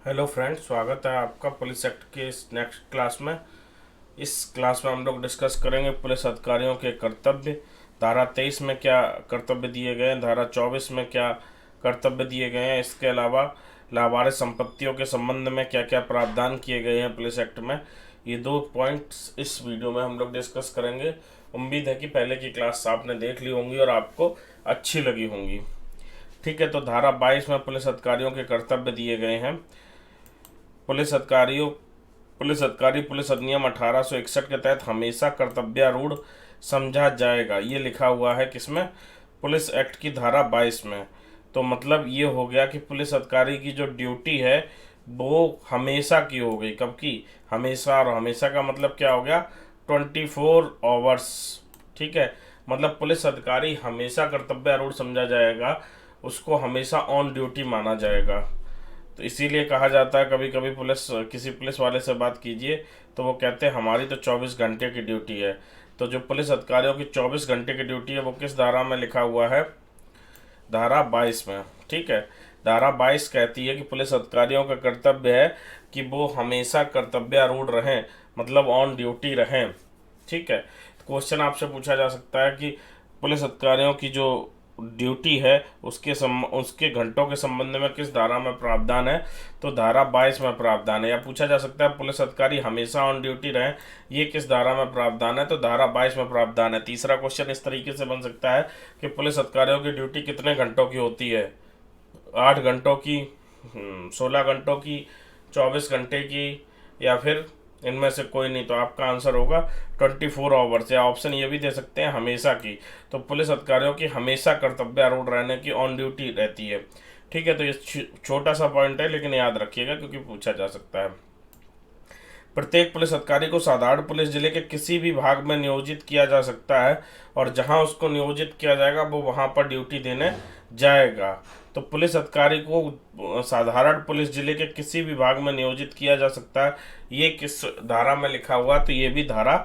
Hello friends, स्वागत है आपका पुलिस एक्ट के इस नेक्स्ट क्लास में। इस क्लास में हम लोग डिस्कस करेंगे पुलिस अधिकारियों के कर्तव्य। धारा 23 में क्या कर्तव्य दिए गए हैं, धारा 24 में क्या कर्तव्य दिए गए हैं, इसके अलावा लावारिस संपत्तियों के संबंध में क्या क्या प्रावधान किए गए हैं पुलिस एक्ट में। ये दो पॉइंट्स इस वीडियो में हम लोग डिस्कस करेंगे। उम्मीद है कि पहले की क्लास आपने देख ली होंगी और आपको अच्छी लगी होंगी। ठीक है, तो धारा 22 में पुलिस अधिकारियों के कर्तव्य दिए गए हैं। पुलिस अधिनियम 1861 के तहत हमेशा कर्तव्यारूढ़ समझा जाएगा, ये लिखा हुआ है किसमें? पुलिस एक्ट की धारा 22 में। तो मतलब ये हो गया कि पुलिस अधिकारी की जो ड्यूटी है वो हमेशा की हो गई। कब की? हमेशा। और हमेशा का मतलब क्या हो गया? 24 आवर्स। ठीक है, मतलब पुलिस अधिकारी हमेशा कर्तव्यारूढ़ समझा जाएगा, उसको हमेशा ऑन ड्यूटी माना जाएगा। तो इसीलिए कहा जाता है, कभी कभी किसी पुलिस वाले से बात कीजिए तो वो कहते हैं हमारी तो 24 घंटे की ड्यूटी है। तो जो पुलिस अधिकारियों की 24 घंटे की ड्यूटी है वो किस धारा में लिखा हुआ है? धारा 22 में। ठीक है, धारा 22 कहती है कि पुलिस अधिकारियों का कर्तव्य है कि वो हमेशा कर्तव्यारूढ़ रहें, मतलब ऑन ड्यूटी रहें। ठीक है, क्वेश्चन आपसे पूछा जा सकता है कि पुलिस अधिकारियों की जो ड्यूटी है उसके घंटों के संबंध में किस धारा में प्रावधान है? तो धारा 22 में प्रावधान है। या पूछा जा सकता है पुलिस अधिकारी हमेशा ऑन ड्यूटी रहें, ये किस धारा में प्रावधान है? तो धारा 22 में प्रावधान है। तीसरा क्वेश्चन इस तरीके से बन सकता है कि पुलिस अधिकारियों की ड्यूटी कितने घंटों की होती है? 8 घंटों की, 16 घंटों की, 24 घंटे की, या फिर इनमें से कोई नहीं? तो आपका आंसर होगा 24 आवर्स। या ऑप्शन ये भी दे सकते हैं हमेशा की। तो पुलिस अधिकारियों की हमेशा कर्तव्यारूढ़ रहने की ऑन ड्यूटी रहती है। ठीक है, तो ये छोटा सा पॉइंट है लेकिन याद रखिएगा क्योंकि पूछा जा सकता है। प्रत्येक पुलिस अधिकारी को साधारण पुलिस जिले के किसी भी भाग में नियोजित किया जा सकता है और जहां उसको नियोजित किया जाएगा वो वहां पर ड्यूटी देने जाएगा। तो पुलिस अधिकारी को साधारण पुलिस जिले के किसी भी भाग में नियोजित किया जा सकता है, ये किस धारा में लिखा हुआ है? तो ये भी धारा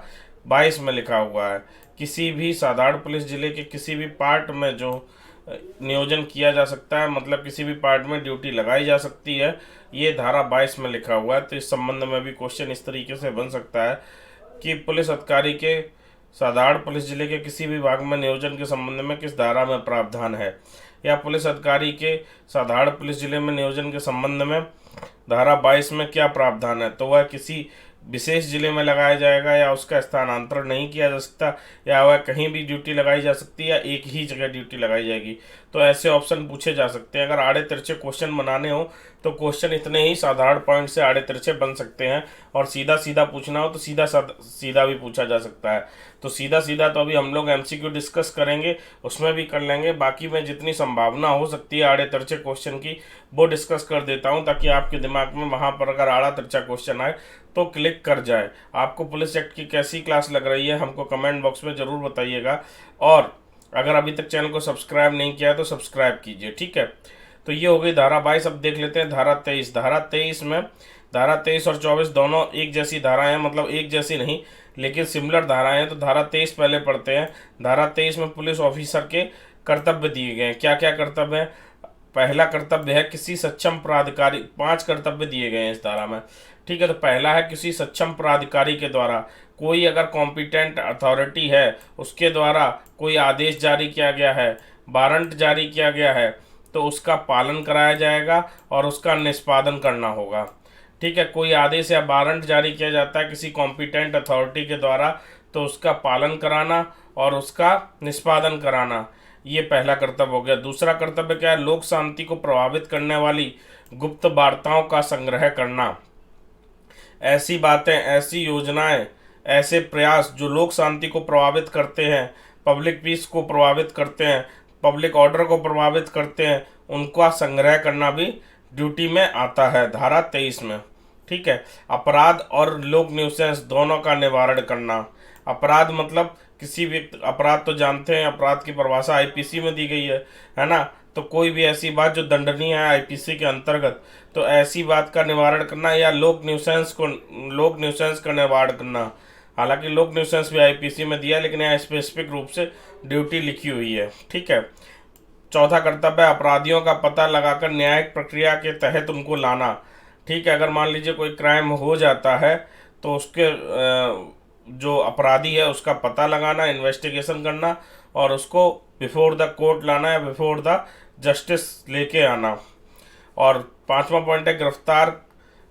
22 में लिखा हुआ है। किसी भी साधारण पुलिस जिले के किसी भी पार्ट में जो नियोजन किया जा सकता है, मतलब किसी भी पार्ट में ड्यूटी लगाई जा सकती है, ये धारा 22 में लिखा हुआ है। तो इस संबंध में भी क्वेश्चन इस तरीके से बन सकता है कि पुलिस अधिकारी के साधारण पुलिस जिले के किसी भी भाग में नियोजन के संबंध में किस धारा में प्रावधान है? या पुलिस अधिकारी के साधारण पुलिस जिले में नियोजन के संबंध में धारा 22 में क्या प्रावधान है? तो वह किसी विशेष जिले में लगाया जाएगा या उसका स्थानांतरण नहीं किया जा सकता, या वह कहीं भी ड्यूटी लगाई जा सकती है या एक ही जगह ड्यूटी लगाई जाएगी। तो ऐसे ऑप्शन पूछे जा सकते हैं। अगर आड़े तिरछे क्वेश्चन बनाने हो तो क्वेश्चन इतने ही साधारण पॉइंट से आड़े तिरछे बन सकते हैं, और सीधा सीधा पूछना हो तो सीधा सीधा भी पूछा जा सकता है। तो सीधा सीधा तो अभी हम लोग एमसीक्यू डिस्कस करेंगे, उसमें भी कर लेंगे। बाकी में जितनी संभावना हो सकती है आड़े तिरछे क्वेश्चन की वो डिस्कस कर देता हूँ, ताकि आपके दिमाग में वहाँ पर अगर आड़ा तिरछा क्वेश्चन आए तो क्लिक कर जाए। आपको पुलिस एक्ट की कैसी क्लास लग रही है हमको कमेंट बॉक्स में ज़रूर बताइएगा, और अगर अभी तक चैनल को सब्सक्राइब नहीं किया है तो सब्सक्राइब कीजिए। ठीक है, तो ये हो गई धारा 22। अब देख लेते हैं धारा 23। धारा 23 और 24 दोनों एक जैसी धाराएं हैं, मतलब एक जैसी नहीं लेकिन सिमिलर धाराएं हैं। तो धारा 23 पहले पढ़ते हैं। धारा 23 में पुलिस ऑफिसर के कर्तव्य दिए गए हैं। क्या क्या कर्तव्य हैं? पहला कर्तव्य है किसी सक्षम प्राधिकारी, 5 कर्तव्य दिए गए हैं इस धारा में। ठीक है, तो पहला है किसी सक्षम प्राधिकारी के द्वारा, कोई अगर कॉम्पिटेंट अथॉरिटी है उसके द्वारा कोई आदेश जारी किया गया है, वारंट जारी किया गया है, तो उसका पालन कराया जाएगा और उसका निष्पादन करना होगा। ठीक है, कोई आदेश या वारंट जारी किया जाता है किसी कॉम्पिटेंट अथॉरिटी के द्वारा, तो उसका पालन कराना और उसका निष्पादन कराना, ये पहला कर्तव्य हो गया। दूसरा कर्तव्य क्या है? लोक शांति को प्रभावित करने वाली गुप्त वार्ताओं का संग्रह करना। ऐसी बातें, ऐसी योजनाएं, ऐसे प्रयास जो लोक शांति को प्रभावित करते हैं, पब्लिक पीस को प्रभावित करते हैं, पब्लिक ऑर्डर को प्रभावित करते हैं, उनका संग्रह करना भी ड्यूटी में आता है धारा 23 में। ठीक है, अपराध और लोक न्यूसेंस दोनों का निवारण करना। अपराध मतलब किसी व्यक्ति, अपराध तो जानते हैं, अपराध की परिभाषा आईपीसी में दी गई है ना? तो कोई भी ऐसी बात जो दंडनीय है आईपीसी के अंतर्गत, तो ऐसी बात का निवारण करना, या लोक न्यूसेंस का निवारण करना। हालांकि लोक न्यूसेंस भी आईपीसी में दिया, लेकिन यहाँ स्पेसिफिक रूप से ड्यूटी लिखी हुई है। ठीक है, चौथा कर्तव्य है अपराधियों का पता लगाकर न्यायिक प्रक्रिया के तहत उनको लाना। ठीक है, अगर मान लीजिए कोई क्राइम हो जाता है तो उसके जो अपराधी है उसका पता लगाना, इन्वेस्टिगेशन करना और उसको बिफोर द कोर्ट लाना या बिफोर द जस्टिस लेके आना। और पांचवा पॉइंट है गिरफ्तार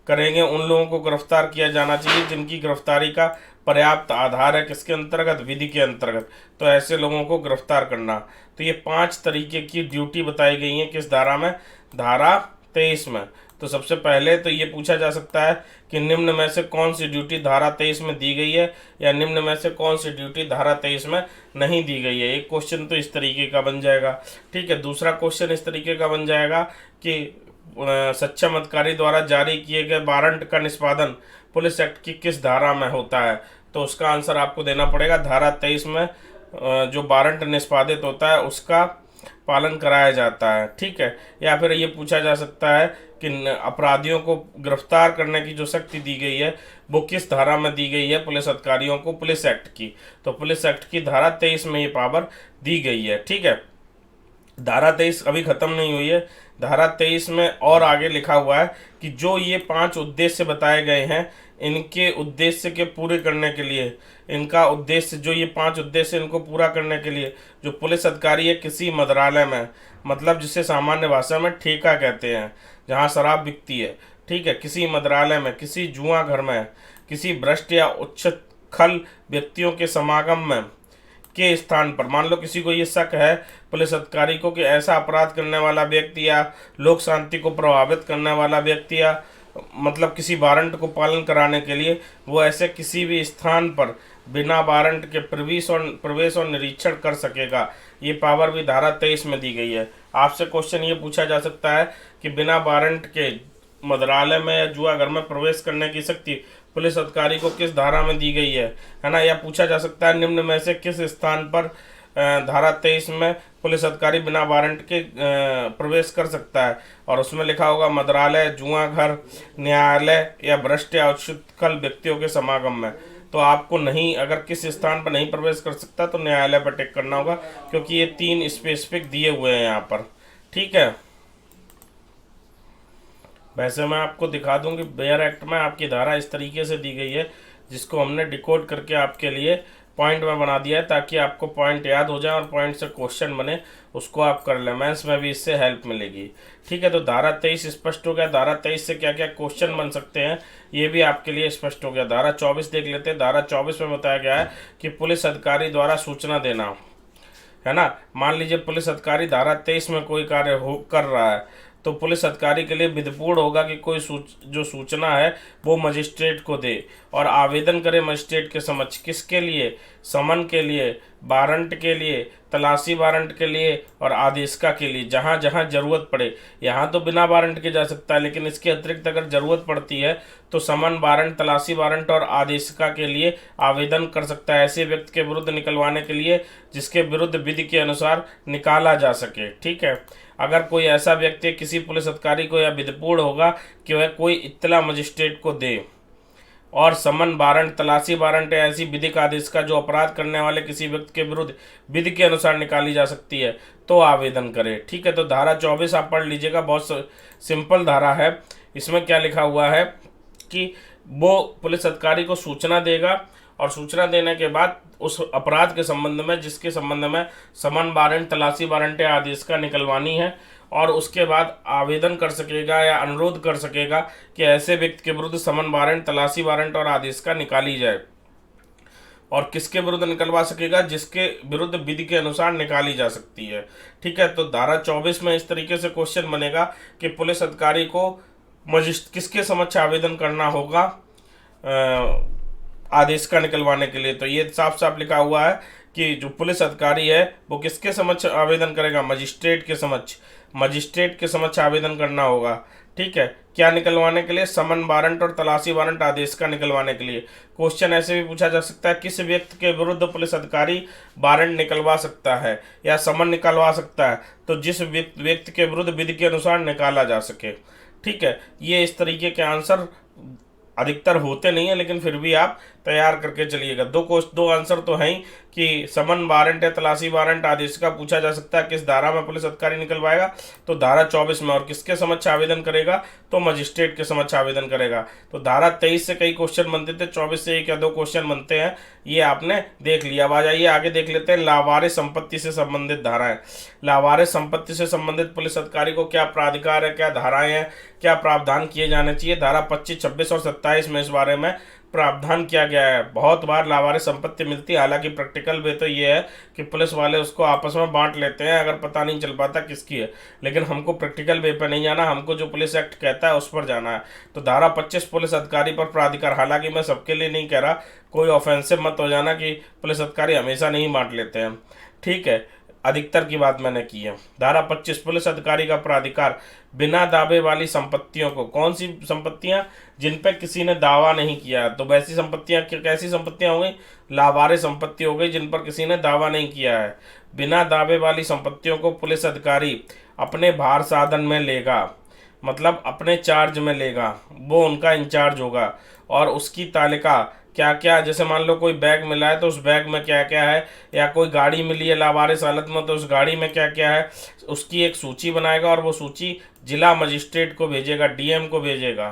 करेंगे, उन लोगों को गिरफ्तार किया जाना चाहिए जिनकी गिरफ्तारी का पर्याप्त आधार है, किसके अंतर्गत, विधि के अंतर्गत, तो ऐसे लोगों को गिरफ्तार करना। तो ये 5 तरीके की ड्यूटी बताई गई है किस धारा में, धारा 23 में। तो सबसे पहले तो ये पूछा जा सकता है कि निम्न में से कौन सी ड्यूटी धारा 23 में दी गई है या निम्न में से कौन सी ड्यूटी धारा 23 में नहीं दी गई है। एक क्वेश्चन तो इस तरीके का बन जाएगा। ठीक है, दूसरा क्वेश्चन इस तरीके का बन जाएगा कि सक्षम अधिकारी द्वारा जारी किए गए वारंट का निष्पादन पुलिस एक्ट की किस धारा में होता है। तो उसका आंसर आपको देना पड़ेगा धारा 23 में जो वारंट निष्पादित होता है उसका पालन कराया जाता है। ठीक है, या फिर ये पूछा जा सकता है कि अपराधियों को गिरफ्तार करने की जो शक्ति दी गई है वो किस धारा में दी गई है पुलिस अधिकारियों को, पुलिस एक्ट की। तो पुलिस एक्ट की धारा 23 में ये पावर दी गई है। ठीक है, धारा 23 अभी खत्म नहीं हुई है। धारा 23 में और आगे लिखा हुआ है कि जो ये 5 उद्देश्य बताए गए हैं इनके उद्देश्य के पूरे करने के लिए, इनका उद्देश्य जो ये 5 उद्देश्य इनको पूरा करने के लिए जो पुलिस अधिकारी है किसी मंत्रालय में, मतलब जिसे सामान्य भाषा में ठेका कहते हैं, जहाँ शराब बिकती है, ठीक है, किसी मंत्रालय में, किसी जुआ घर में, किसी भ्रष्ट या उच्छृंखल व्यक्तियों के समागम में के स्थान पर, मान लो किसी को ये शक है पुलिस अधिकारी को कि ऐसा अपराध करने वाला व्यक्ति या लोक शांति को प्रभावित करने वाला व्यक्ति या मतलब किसी वारंट को पालन कराने के लिए वो ऐसे किसी भी स्थान पर बिना वारंट के प्रवेश और निरीक्षण कर सकेगा। ये पावर भी धारा 23 में दी गई है। आपसे क्वेश्चन ये पूछा जा सकता है कि बिना वारंट के मंत्रालय में या जुआ घर में प्रवेश करने की शक्ति पुलिस अधिकारी को किस धारा में दी गई है ना। या पूछा जा सकता है निम्न में से किस स्थान पर धारा 23 में पुलिस अधिकारी बिना वारंट के प्रवेश कर सकता है, और उसमें लिखा होगा मंत्रालय, जुआ घर, न्यायालय या भ्रष्ट या उच्छृंखल व्यक्तियों के समागम में। तो आपको नहीं, अगर किस स्थान पर नहीं प्रवेश कर सकता तो न्यायालय पर टिक करना होगा, क्योंकि ये 3 स्पेसिफिक दिए हुए हैं यहाँ पर। ठीक है, वैसे मैं आपको दिखा दूं कि बेयर एक्ट में आपकी धारा इस तरीके से दी गई है, जिसको हमने डिकोड करके आपके लिए पॉइंट में बना दिया है ताकि आपको पॉइंट याद हो जाए और पॉइंट से क्वेश्चन बने, उसको आप कर लें। मेंस में भी इससे हेल्प मिलेगी। ठीक है, तो धारा 23 स्पष्ट हो गया। धारा 23 से क्या क्या क्वेश्चन बन सकते हैं ये भी आपके लिए स्पष्ट हो गया। धारा 24 देख लेते हैं। धारा 24 में बताया गया है कि पुलिस अधिकारी द्वारा सूचना देना, है ना। मान लीजिए पुलिस अधिकारी धारा 23 में कोई कार्य कर रहा है तो पुलिस अधिकारी के लिए विधिपूर्ण होगा कि कोई जो सूचना है वो मजिस्ट्रेट को दे और आवेदन करे मजिस्ट्रेट के समक्ष। किसके लिए? समन के लिए, वारंट के लिए, तलाशी वारंट के लिए और आदेशिका के लिए, जहाँ जहाँ जरूरत पड़े। यहाँ तो बिना वारंट के जा सकता है, लेकिन इसके अतिरिक्त अगर जरूरत पड़ती है तो समन, वारंट, तलाशी वारंट और आदेशिका के लिए आवेदन कर सकता है, ऐसे व्यक्ति के विरुद्ध निकलवाने के लिए जिसके विरुद्ध विधि के अनुसार निकाला जा सके। ठीक है, अगर कोई ऐसा व्यक्ति किसी पुलिस अधिकारी को या विधिपूर्ण होगा कि वह कोई इत्तला मजिस्ट्रेट को दे और समन, वारंट, तलाशी वारंट या ऐसी विधिक आदेश का जो अपराध करने वाले किसी व्यक्ति के विरुद्ध विधि के अनुसार निकाली जा सकती है तो आवेदन करे। ठीक है, तो धारा 24 आप पढ़ लीजिएगा, बहुत सिंपल धारा है। इसमें क्या लिखा हुआ है कि वो पुलिस अधिकारी को सूचना देगा और सूचना देने के बाद उस अपराध के संबंध में जिसके संबंध में समन, वारंट, तलाशी वारंट या आदेश का निकलवानी है, और उसके बाद आवेदन कर सकेगा या अनुरोध कर सकेगा कि ऐसे व्यक्ति के विरुद्ध समन, वारंट, तलाशी वारंट और आदेश का निकाली जाए। और किसके विरुद्ध निकलवा सकेगा? जिसके विरुद्ध विधि के अनुसार निकाली जा सकती है। ठीक है, तो धारा 24 में इस तरीके से क्वेश्चन बनेगा कि पुलिस अधिकारी को किसके समक्ष आवेदन करना होगा आदेश का निकलवाने के लिए। तो ये साफ साफ लिखा हुआ है कि जो पुलिस अधिकारी है वो किसके समक्ष आवेदन करेगा? मजिस्ट्रेट के समक्ष, मजिस्ट्रेट के समक्ष आवेदन करना होगा। ठीक है, क्या निकलवाने के लिए? समन, वारंट और तलाशी वारंट आदेश का निकलवाने के लिए। क्वेश्चन ऐसे भी पूछा जा सकता है किस व्यक्ति के विरुद्ध पुलिस अधिकारी वारंट निकलवा सकता है या समन निकलवा सकता है? तो जिस व्यक्ति के विरुद्ध विधि के अनुसार निकाला जा सके। ठीक है, ये इस तरीके के आंसर अधिकतर होते नहीं है, लेकिन फिर भी आप तैयार करके चलिएगा। दो आंसर तो हैं ही कि समन वारंट या तलाशी वारंट आदेश का पूछा जा सकता है किस धारा में पुलिस अधिकारी निकलवाएगा, तो धारा 24 में। और किसके समक्ष आवेदन करेगा, तो मजिस्ट्रेट के समक्ष आवेदन करेगा। तो धारा 23 से कई क्वेश्चन बनते थे, 24 से 1 या 2 क्वेश्चन बनते हैं, ये आपने देख लिया। अब आ जाइए आगे देख लेते हैं लावारिस संपत्ति से संबंधित धाराएं। लावारिस संपत्ति से संबंधित पुलिस अधिकारी को क्या प्राधिकार है, क्या धाराएं हैं, क्या प्रावधान किए जाने चाहिए। धारा 25, 26 और 27 में इस बारे में प्रावधान किया गया है। बहुत बार लावारिस संपत्ति मिलती है, हालांकि प्रैक्टिकल वे तो ये है कि पुलिस वाले उसको आपस में बांट लेते हैं अगर पता नहीं चल पाता किसकी है, लेकिन हमको प्रैक्टिकल वे पर नहीं जाना, हमको जो पुलिस एक्ट कहता है उस पर जाना है। तो धारा 25 पुलिस अधिकारी पर प्राधिकार, हालांकि मैं सबके लिए नहीं कह रहा, कोई ऑफेंसिव मत हो जाना कि पुलिस अधिकारी हमेशा नहीं बांट लेते हैं, ठीक है, अधिकतर की बात मैंने की है। धारा 25 पुलिस अधिकारी का प्राधिकार बिना दावे वाली संपत्तियों को, कौन सी संपत्तियां, जिन पर किसी ने दावा नहीं किया, तो वैसी संपत्तियां कैसी संपत्तियां हो गई, लावारिस संपत्ति हो गई जिन पर किसी ने दावा नहीं किया है। बिना दावे वाली संपत्तियों को पुलिस अधिकारी अपने भार साधन में लेगा, मतलब अपने चार्ज में लेगा, वो उनका इंचार्ज होगा। और उसकी तालिका क्या क्या, जैसे मान लो कोई बैग मिला है तो उस बैग में क्या क्या है, या कोई गाड़ी मिली है लावारिस हालत में तो उस गाड़ी में क्या क्या है, उसकी एक सूची बनाएगा और वो सूची जिला मजिस्ट्रेट को भेजेगा, डीएम को भेजेगा,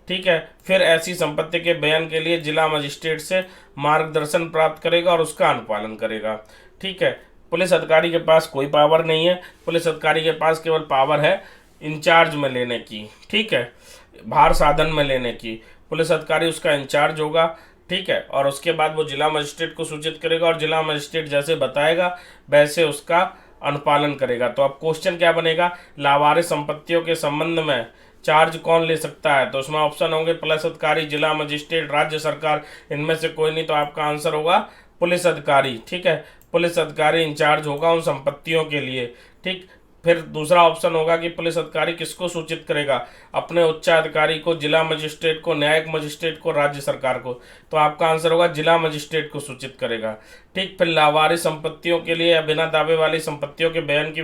ठीक है। फिर ऐसी संपत्ति के बयान के लिए जिला मजिस्ट्रेट से मार्गदर्शन प्राप्त करेगा और उसका अनुपालन करेगा, ठीक है। पुलिस अधिकारी के पास कोई पावर नहीं है, पुलिस अधिकारी के पास केवल पावर है इंचार्ज में लेने की, ठीक है, भार साधन में लेने की। पुलिस अधिकारी उसका इंचार्ज होगा, ठीक है, और उसके बाद वो जिला मजिस्ट्रेट को सूचित करेगा और जिला मजिस्ट्रेट जैसे बताएगा वैसे उसका अनुपालन करेगा। तो अब क्वेश्चन क्या बनेगा, लावारिस संपत्तियों के संबंध में चार्ज कौन ले सकता है, तो उसमें ऑप्शन होंगे पुलिस अधिकारी, जिला मजिस्ट्रेट, राज्य सरकार, इनमें से कोई नहीं, तो आपका आंसर होगा पुलिस अधिकारी, ठीक है। पुलिस अधिकारी इंचार्ज होगा उन संपत्तियों के लिए, ठीक। फिर दूसरा ऑप्शन होगा कि पुलिस अधिकारी किसको सूचित करेगा, अपने उच्चाधिकारी को, जिला मजिस्ट्रेट को, न्यायिक मजिस्ट्रेट को, राज्य सरकार को, तो आपका आंसर होगा जिला मजिस्ट्रेट को सूचित करेगा, ठीक। फिर लावारिस संपत्तियों के लिए या बिना दावे वाली संपत्तियों के बयान की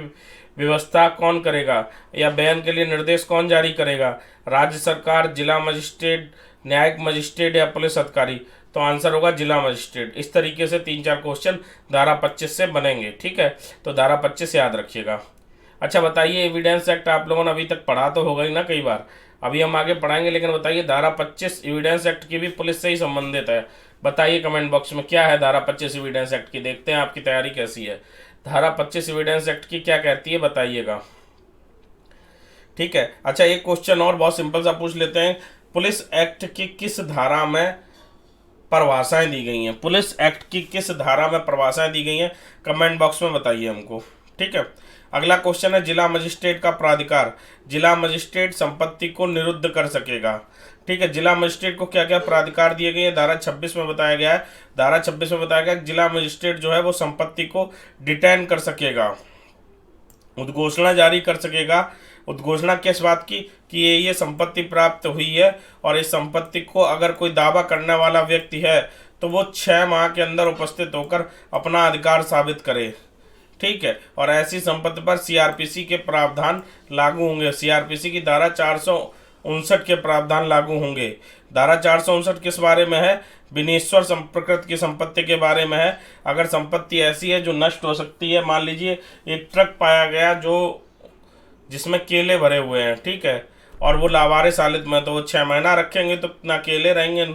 व्यवस्था कौन करेगा, या बयान के लिए निर्देश कौन जारी करेगा, राज्य सरकार, जिला मजिस्ट्रेट, न्यायिक मजिस्ट्रेट या पुलिस अधिकारी, तो आंसर होगा जिला मजिस्ट्रेट। इस तरीके से 3-4 क्वेश्चन धारा 25 से बनेंगे, ठीक है, तो धारा 25 याद रखिएगा। अच्छा बताइए, एविडेंस एक्ट आप लोगों ने अभी तक पढ़ा तो होगा ही ना कई बार, अभी हम आगे पढ़ाएंगे, लेकिन बताइए धारा 25 एविडेंस एक्ट की भी पुलिस से ही संबंधित है। बताइए कमेंट बॉक्स में क्या है धारा 25 एविडेंस एक्ट की, देखते हैं आपकी तैयारी कैसी है। धारा 25 एविडेंस एक्ट की क्या कहती है बताइएगा, ठीक है। अच्छा एक क्वेश्चन और बहुत सिंपल सा पूछ लेते हैं, पुलिस एक्ट की किस धारा में परिभाषाएं दी गई हैं, पुलिस एक्ट की किस धारा में परिभाषाएं दी गई हैं, कमेंट बॉक्स में बताइए हमको, ठीक है। अगला क्वेश्चन है जिला मजिस्ट्रेट का प्राधिकार, जिला मजिस्ट्रेट संपत्ति को निरुद्ध कर सकेगा, ठीक है। जिला मजिस्ट्रेट को क्या क्या प्राधिकार दिए गए हैं, धारा 26 में बताया गया है। धारा 26 में बताया गया कि जिला मजिस्ट्रेट जो है वो संपत्ति को डिटेन कर सकेगा, उद्घोषणा जारी कर सकेगा। उद्घोषणा किस बात की, कि ये संपत्ति प्राप्त हुई है और इस संपत्ति को अगर कोई दावा करने वाला व्यक्ति है तो वो 6 माह के अंदर उपस्थित होकर अपना अधिकार साबित करे, ठीक है। और ऐसी संपत्ति पर सीआरपीसी के प्रावधान लागू होंगे, सीआरपीसी की धारा 459 के प्रावधान लागू होंगे। धारा 459 किस बारे में है, विनेश्वर प्रकृति की संपत्ति के बारे में है। अगर संपत्ति ऐसी है जो नष्ट हो सकती है, मान लीजिए एक ट्रक पाया गया जो जिसमें केले भरे हुए हैं, ठीक है, और वो लावारिस हालत में, तो वो 6 महीना रखेंगे तो ना केले रहेंगे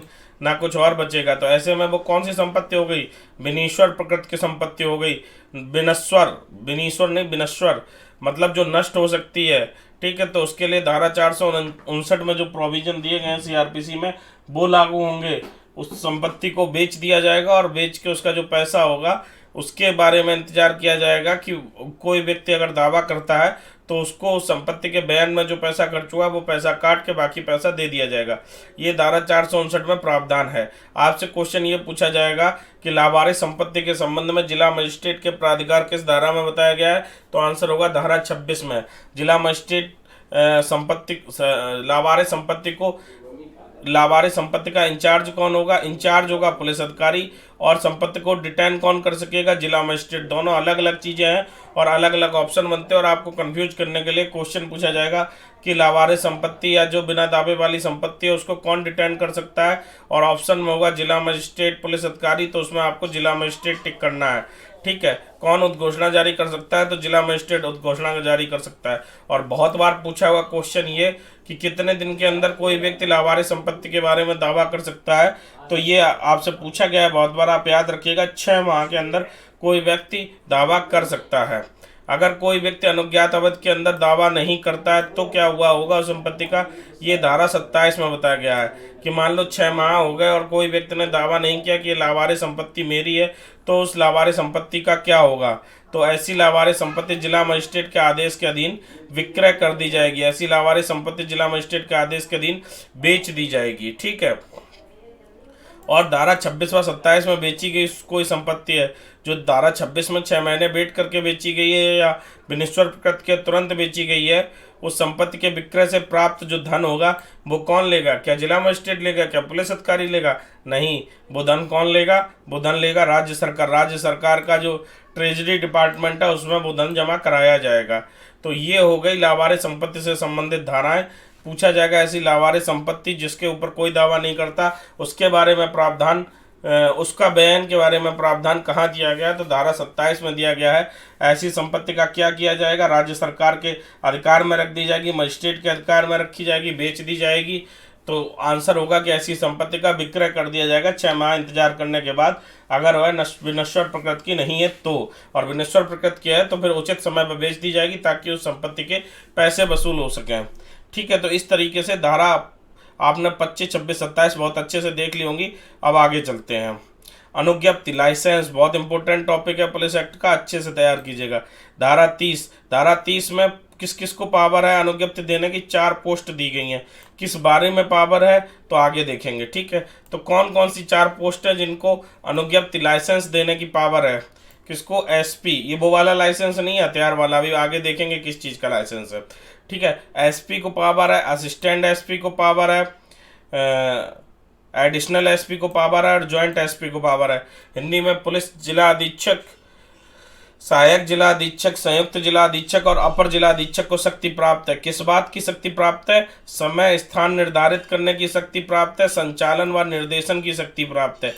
ना कुछ और बचेगा, तो ऐसे में वो कौन सी संपत्ति हो गई, विनेश्वर प्रकृति की संपत्ति हो गई। विनेश्वर नहीं विनश्वर, मतलब जो नष्ट हो सकती है, ठीक है। तो उसके लिए धारा 459 में जो प्रोविजन दिए गए हैं सीआरपीसी में वो लागू होंगे। उस संपत्ति को बेच दिया जाएगा और बेच के उसका जो पैसा होगा उसके बारे में इंतजार किया जाएगा कि कोई व्यक्ति अगर दावा करता है तो उसको उस संपत्ति के बयान में जो पैसा खर्च हुआ वो पैसा काट के बाकी पैसा दे दिया जाएगा। ये धारा 459 में प्रावधान है। आपसे क्वेश्चन ये पूछा जाएगा कि लावारिस संपत्ति के संबंध में जिला मजिस्ट्रेट के प्राधिकार किस धारा में बताया गया है, तो आंसर होगा धारा 26 में। जिला मजिस्ट्रेट संपत्ति लावारिस संपत्ति को लावारिस संपत्ति का इंचार्ज कौन होगा? इंचार्ज होगा पुलिस अधिकारी। और संपत्ति को डिटेन कौन कर सकेगा? जिला मजिस्ट्रेट। दोनों अलग अलग चीज़ें हैं और अलग अलग ऑप्शन बनते हैं, और आपको कंफ्यूज करने के लिए क्वेश्चन पूछा जाएगा कि लावारिस संपत्ति या जो बिना दावे वाली संपत्ति है उसको कौन डिटेन कर सकता है, और ऑप्शन में होगा जिला मजिस्ट्रेट, पुलिस अधिकारी, तो उसमें आपको जिला मजिस्ट्रेट टिक करना है। ठीक है। कौन उद्घोषणा जारी कर सकता है? तो जिला मजिस्ट्रेट उद्घोषणा जारी कर सकता है। और बहुत बार पूछा हुआ क्वेश्चन ये कि कितने दिन के अंदर कोई व्यक्ति लावारिस संपत्ति के बारे में दावा कर सकता है, तो ये आपसे पूछा गया है बहुत बार, आप याद रखिएगा 6 माह के अंदर कोई व्यक्ति दावा कर सकता है। अगर कोई व्यक्ति अनुज्ञात अवधि के अंदर दावा नहीं करता है तो क्या हुआ होगा उस संपत्ति का? ये धारा 27 में बताया गया है कि मान लो 6 माह हो गए और कोई व्यक्ति ने दावा नहीं किया कि ये लावारिस संपत्ति मेरी है, तो उस लावारिस संपत्ति का क्या होगा? तो ऐसी लावारिस संपत्ति जिला मजिस्ट्रेट के आदेश के अधीन विक्रय कर दी जाएगी। ऐसी लावारिस संपत्ति जिला मजिस्ट्रेट के आदेश के अधीन बेच दी जाएगी। ठीक है। और धारा 26 व 27 में बेची गई कोई संपत्ति है, जो धारा 26 में 6 महीने वेट करके बेची गई है या विनिश्वर प्रकृति के तुरंत बेची गई है, उस संपत्ति के विक्रय से प्राप्त जो धन होगा वो कौन लेगा? क्या जिला मजिस्ट्रेट लेगा? क्या पुलिस अधिकारी लेगा? नहीं, वो धन कौन लेगा? वो धन लेगा राज्य सरकार। राज्य सरकार का जो ट्रेजरी डिपार्टमेंट है उसमें वो धन जमा कराया जाएगा। तो ये हो गई लावारिस संपत्ति से संबंधित धाराएं। पूछा जाएगा ऐसी लावारिस संपत्ति जिसके ऊपर कोई दावा नहीं करता, उसके बारे में प्रावधान, उसका बयान के बारे में प्रावधान कहाँ दिया गया है? तो धारा 27 में दिया गया है। ऐसी संपत्ति का क्या किया जाएगा? राज्य सरकार के अधिकार में रख दी जाएगी, मजिस्ट्रेट के अधिकार में रखी जाएगी, बेच दी जाएगी। तो आंसर होगा कि ऐसी संपत्ति का विक्रय कर दिया जाएगा 6 माह इंतजार करने के बाद, अगर वह विनश्वर प्रकृति की नहीं है तो। और विनश्वर प्रकृति की है तो फिर उचित समय पर बेच दी जाएगी ताकि उस संपत्ति के पैसे वसूल हो सकें। ठीक है। तो इस तरीके से धारा आपने 25, 26, 27 बहुत अच्छे से देख ली होंगी। अब आगे चलते हैं। अनुज्ञप्ति, लाइसेंस, बहुत इंपॉर्टेंट टॉपिक है पुलिस एक्ट का, अच्छे से तैयार कीजिएगा। धारा 30 में किस किस को पावर है अनुज्ञप्ति देने की? 4 पोस्ट दी गई हैं। किस बारे में पावर है तो आगे देखेंगे। ठीक है। तो कौन कौन सी 4 पोस्ट है जिनको अनुज्ञप्ति लाइसेंस देने की पावर है? किसको? एसपी। ये वो वाला लाइसेंस नहीं है, हथियार वाला, अभी आगे देखेंगे किस चीज़ का लाइसेंस है। ठीक है। एसपी को पावर है, असिस्टेंट एसपी को पावर है, एडिशनल एसपी को पावर है और जॉइंट एसपी को पावर है। हिंदी में पुलिस जिला अधीक्षक, सहायक जिला अधीक्षक, संयुक्त जिला अधीक्षक और अपर जिला अधीक्षक को शक्ति प्राप्त है। किस बात की शक्ति प्राप्त है? समय स्थान निर्धारित करने की शक्ति प्राप्त है, संचालन व निर्देशन की शक्ति प्राप्त है।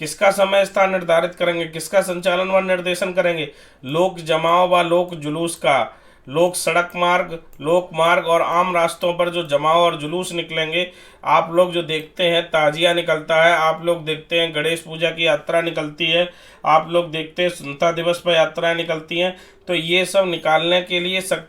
किसका समय स्थान निर्धारित करेंगे? किसका संचालन व निर्देशन करेंगे? लोक जमाव व लोक जुलूस का। लोक सड़क मार्ग, लोक मार्ग और आम रास्तों पर जो जमाव और जुलूस निकलेंगे, आप लोग जो देखते हैं ताजिया निकलता है, आप लोग देखते हैं गणेश पूजा की यात्रा निकलती है, आप लोग देखते हैं स्वतंत्रता दिवस पर यात्राएं निकलती हैं, तो ये सब निकालने के लिए सख्त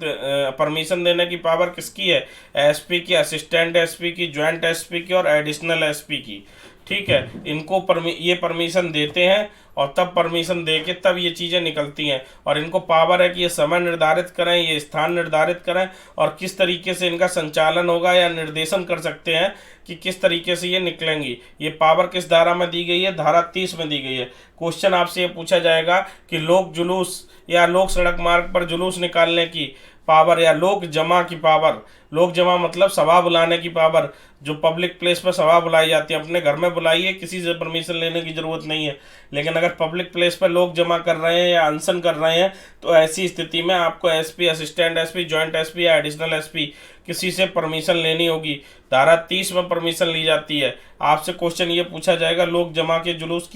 परमिशन देने की पावर किसकी है? एसपी की, असिस्टेंट एसपी की, ज्वाइंट एसपी की और एडिशनल एसपी की। ठीक है। इनको ये परमिशन देते हैं और तब परमिशन दे के तब ये चीज़ें निकलती हैं, और इनको पावर है कि ये समय निर्धारित करें, ये स्थान निर्धारित करें और किस तरीके से इनका संचालन होगा या निर्देशन कर सकते हैं कि किस तरीके से ये निकलेंगी। ये पावर किस धारा में दी गई है? धारा 30 में दी गई है। क्वेश्चन आपसे ये पूछा जाएगा कि लोक जुलूस या लोक सड़क मार्ग पर जुलूस निकालने की पावर या लोक जमा की पावर। लोक जमा मतलब सभा बुलाने की पावर, जो पब्लिक प्लेस पर सभा बुलाई जाती है। अपने घर में बुलाइए, किसी से परमिशन लेने की ज़रूरत नहीं है, लेकिन अगर पब्लिक प्लेस पर लोग जमा कर रहे हैं या अनशन कर रहे हैं तो ऐसी स्थिति में आपको SP, assistant SP, joint SP या एडिशनल एसपी किसी से परमिशन लेनी होगी। धारा 30 में परमिशन ली जाती है। आपसे क्वेश्चन ये पूछा जाएगा लोक जमा के जुलूस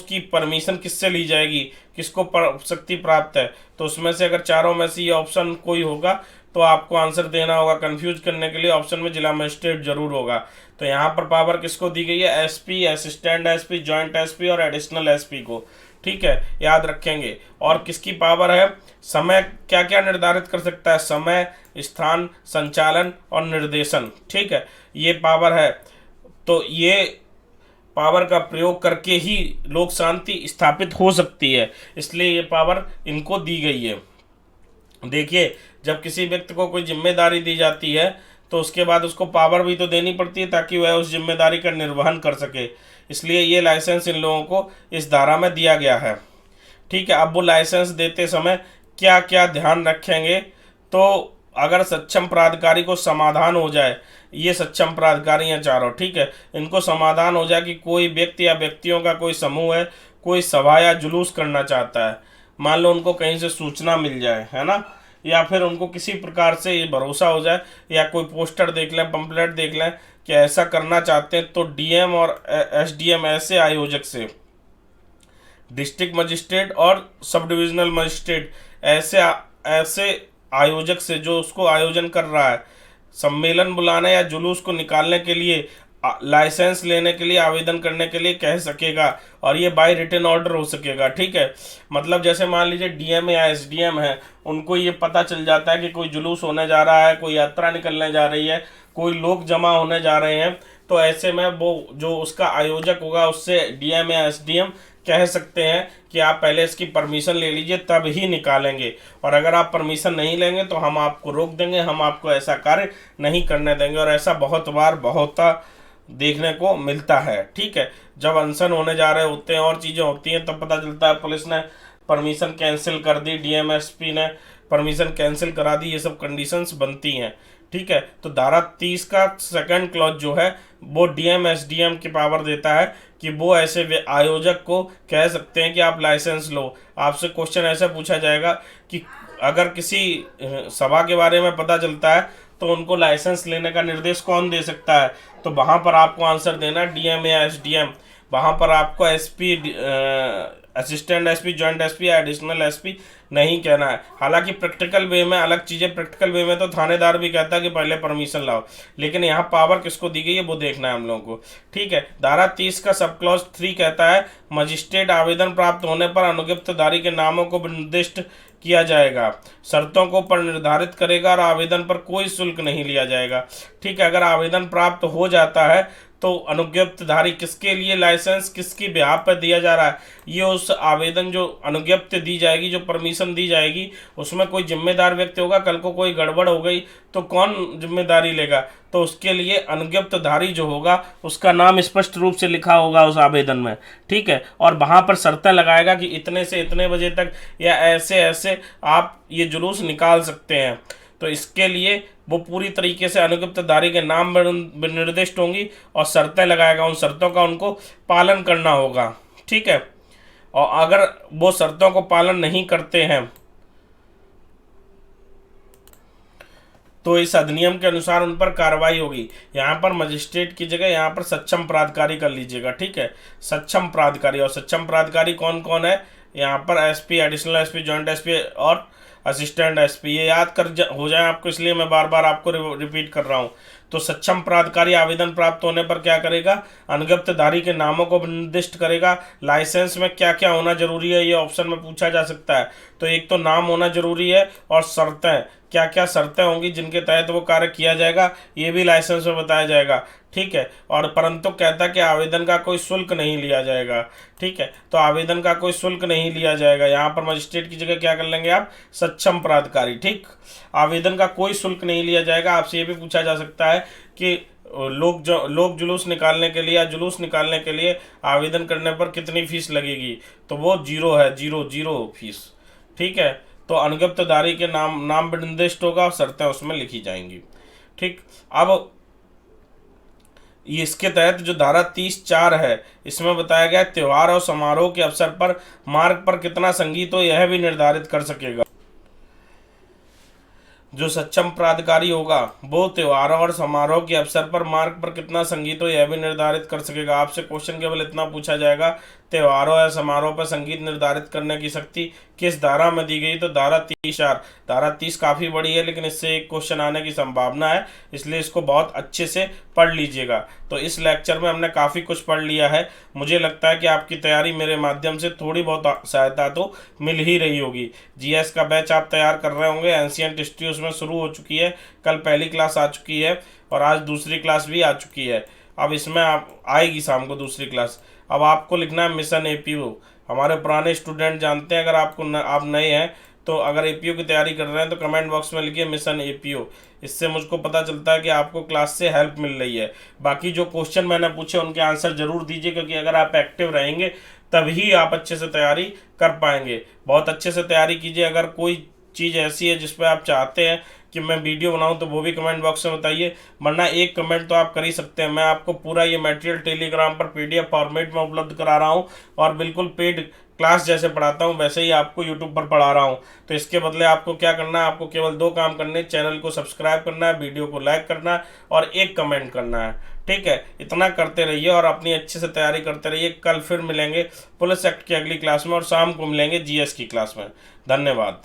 की परमिशन किससे ली जाएगी, किसको शक्ति प्राप्त है? तो उसमें से अगर चारों में से ये ऑप्शन कोई होगा तो आपको आंसर देना होगा। कंफ्यूज करने के लिए ऑप्शन में जिला मजिस्ट्रेट जरूर होगा। तो यहाँ पर पावर किसको दी गई है? SP, assistant SP, joint SP और एडिशनल एसपी को। ठीक है, याद रखेंगे। और किसकी पावर है? समय क्या क्या निर्धारित कर सकता है? समय, स्थान, संचालन और निर्देशन। ठीक है, ये पावर है। तो ये पावर का प्रयोग करके ही लोक शांति स्थापित हो सकती है, इसलिए ये पावर इनको दी गई है। देखिए, जब किसी व्यक्ति को कोई जिम्मेदारी दी जाती है तो उसके बाद उसको पावर भी तो देनी पड़ती है ताकि वह उस जिम्मेदारी का निर्वहन कर सके। इसलिए ये लाइसेंस इन लोगों को इस धारा में दिया गया है। ठीक है, अब वो लाइसेंस देते समय क्या क्या ध्यान रखेंगे? तो अगर सक्षम प्राधिकारी को समाधान हो जाए, ये सक्षम प्राधिकारी हैं चारों, ठीक है, इनको समाधान हो जाए कि कोई व्यक्ति या व्यक्तियों का कोई समूह है, कोई सभा या जुलूस करना चाहता है, मान लो उनको कहीं से सूचना मिल जाए, है ना, या फिर उनको किसी प्रकार से ये भरोसा हो जाए या कोई पोस्टर देख लें, पंपलेट देख लें कि ऐसा करना चाहते हैं, तो डीएम और एसडीएम ऐसे आयोजक से, डिस्ट्रिक्ट मजिस्ट्रेट और सब डिविजनल मजिस्ट्रेट ऐसे ऐसे आयोजक से, जो उसको आयोजन कर रहा है, सम्मेलन बुलाने या जुलूस को निकालने के लिए, लाइसेंस लेने के लिए, आवेदन करने के लिए कह सकेगा, और ये बाय रिटन ऑर्डर हो सकेगा, ठीक है। मतलब जैसे मान लीजिए डीएम या एसडीएम है, उनको ये पता चल जाता है कि कोई जुलूस होने जा रहा है, कोई यात्रा निकलने जा रही है, कोई लोग जमा होने जा रहे हैं, तो ऐसे में वो जो उसका आयोजक होगा उससे डीएम या एसडीएम कह सकते हैं कि आप पहले इसकी परमिशन ले लीजिए तब ही निकालेंगे, और अगर आप परमिशन नहीं लेंगे तो हम आपको रोक देंगे, हम आपको ऐसा कार्य नहीं करने देंगे। और ऐसा बहुत बार बहुत देखने को मिलता है, ठीक है। जब अनशन होने जा रहे होते हैं और चीज़ें होती हैं तब पता चलता है पुलिस ने परमिशन कैंसिल कर दी, डीएमएसपी ने परमिशन कैंसिल करा दी, ये सब कंडीशंस बनती हैं, ठीक है। तो धारा 30 का सेकंड क्लॉज जो है वो डीएम एसडीएम की पावर देता है कि वो ऐसे आयोजक को कह सकते हैं कि आप लाइसेंस लो। आपसे क्वेश्चन ऐसा पूछा जाएगा कि अगर किसी सभा के बारे में पता चलता है तो उनको लाइसेंस लेने का निर्देश कौन दे सकता है, तो वहाँ पर आपको आंसर देना डीएम या एसडीएम। वहाँ पर आपको SP, assistant SP, joint SP या एडिशनल एसपी नहीं कहना है। हालांकि प्रैक्टिकल वे में अलग चीज़ें, प्रैक्टिकल वे में तो थानेदार भी कहता है कि पहले परमिशन लाओ, लेकिन यहाँ पावर किसको दी गई है वो देखना है हम लोगों को, ठीक है। धारा 30 का सब क्लॉज 3 कहता है मजिस्ट्रेट आवेदन प्राप्त होने पर अनुज्ञप्तधारी के नामों को निर्दिष्ट किया जाएगा, शर्तों को पर निर्धारित करेगा और आवेदन पर कोई शुल्क नहीं लिया जाएगा, ठीक है। अगर आवेदन प्राप्त हो जाता है तो अनुज्ञप्तधारी किसके लिए लाइसेंस किसकी बिहाफ पर दिया जा रहा है, ये उस आवेदन जो अनुज्ञप्ति दी जाएगी, जो परमिशन दी जाएगी, उसमें कोई जिम्मेदार व्यक्ति होगा, कल को कोई गड़बड़ हो गई तो कौन जिम्मेदारी लेगा, तो उसके लिए अनुज्ञप्तधारी जो होगा उसका नाम स्पष्ट रूप से लिखा होगा उस आवेदन में, ठीक है। और वहाँ पर शर्तें लगाएगा कि इतने से इतने बजे तक या ऐसे ऐसे आप ये जुलूस निकाल सकते हैं, तो इसके लिए वो पूरी तरीके से अनुज्ञप्तधारी के नाम निर्दिष्ट होंगी और शर्तें लगाएगा, उन शर्तों का उनको पालन करना होगा, ठीक है। और अगर वो शर्तों को पालन नहीं करते हैं तो इस अधिनियम के अनुसार उन पर कार्रवाई होगी। यहाँ पर मजिस्ट्रेट की जगह यहाँ पर सक्षम प्राधिकारी कर लीजिएगा, ठीक है, सक्षम प्राधिकारी। और सक्षम प्राधिकारी कौन कौन है, यहाँ पर SP, additional SP, joint SP और असिस्टेंट एसपी, ये याद कर हो जाए आपको, इसलिए मैं बार बार आपको रिपीट कर रहा हूँ। तो सक्षम प्राधिकारी आवेदन प्राप्त होने पर क्या करेगा, अनुज्ञप्तधारी के नामों को निर्दिष्ट करेगा। लाइसेंस में क्या क्या होना जरूरी है ये ऑप्शन में पूछा जा सकता है, तो एक तो नाम होना जरूरी है, और शर्तें, क्या क्या शर्तें होंगी जिनके तहत वो कार्य किया जाएगा ये भी लाइसेंस में बताया जाएगा, ठीक है। और परंतु कहता कि आवेदन का कोई शुल्क नहीं लिया जाएगा, ठीक है। तो आवेदन का कोई शुल्क नहीं लिया जाएगा, यहाँ पर मजिस्ट्रेट की जगह क्या कर लेंगे आप, सक्षम प्राधिकारी, ठीक। आवेदन का कोई शुल्क नहीं लिया जाएगा। आपसे ये भी पूछा जा सकता है कि लोग जुलूस निकालने के लिए या जुलूस निकालने के लिए आवेदन करने पर कितनी फीस लगेगी, तो वो 0 है, 0 फीस, ठीक है। तो अनुज्ञप्तधारी के नाम निर्दिष्ट होगा और शर्तें उसमें लिखी जाएंगी, ठीक। अब इसके तहत जो धारा 30(4) है इसमें बताया गया त्यौहार और समारोह के अवसर पर मार्ग पर कितना संगीत हो यह भी निर्धारित कर सकेगा। जो सक्षम प्राधिकारी होगा वो त्योहारों और समारोह के अवसर पर मार्ग पर कितना संगीत हो यह भी निर्धारित कर सकेगा। आपसे क्वेश्चन केवल इतना पूछा जाएगा, त्योहारों या समारोह पर संगीत निर्धारित करने की शक्ति किस धारा में दी गई, तो धारा 30(4). धारा 30 काफ़ी बड़ी है लेकिन इससे एक क्वेश्चन आने की संभावना है, इसलिए इसको बहुत अच्छे से पढ़ लीजिएगा। तो इस लेक्चर में हमने काफ़ी कुछ पढ़ लिया है। मुझे लगता है कि आपकी तैयारी मेरे माध्यम से थोड़ी बहुत सहायता तो मिल ही रही होगी। जीएस का बैच आप तैयार कर रहे होंगे, एंशिएंट हिस्ट्री उसमें शुरू हो चुकी है, कल पहली क्लास आ चुकी है और आज दूसरी क्लास भी आ चुकी है। अब इसमें आप आएगी शाम को दूसरी क्लास। अब आपको लिखना है मिशन एपीओ। हमारे पुराने स्टूडेंट जानते हैं, अगर आप नए हैं तो अगर एपीओ की तैयारी कर रहे हैं तो कमेंट बॉक्स में लिखिए मिशन एपीओ। इससे मुझको पता चलता है कि आपको क्लास से हेल्प मिल रही है। बाकी जो क्वेश्चन मैंने पूछे उनके आंसर जरूर दीजिए, क्योंकि अगर आप एक्टिव रहेंगे तभी आप अच्छे से तैयारी कर पाएंगे। बहुत अच्छे से तैयारी कीजिए। अगर कोई चीज़ ऐसी है जिस पर आप चाहते हैं कि मैं वीडियो बनाऊं तो वो भी कमेंट बॉक्स में बताइए, वरना एक कमेंट तो आप कर ही सकते हैं। मैं आपको पूरा ये मटेरियल टेलीग्राम पर PDF फॉर्मेट में उपलब्ध करा रहा हूँ और बिल्कुल पेड क्लास जैसे पढ़ाता हूँ वैसे ही आपको यूट्यूब पर पढ़ा रहा हूँ। तो इसके बदले आपको क्या करना है, आपको केवल 2 काम करने, चैनल को सब्सक्राइब करना है, वीडियो को लाइक करना है और एक कमेंट करना है। ठीक है, इतना करते रहिए और अपनी अच्छे से तैयारी करते रहिए। कल फिर मिलेंगे पुलिस एक्ट की अगली क्लास में और शाम को मिलेंगे GS की क्लास में। धन्यवाद।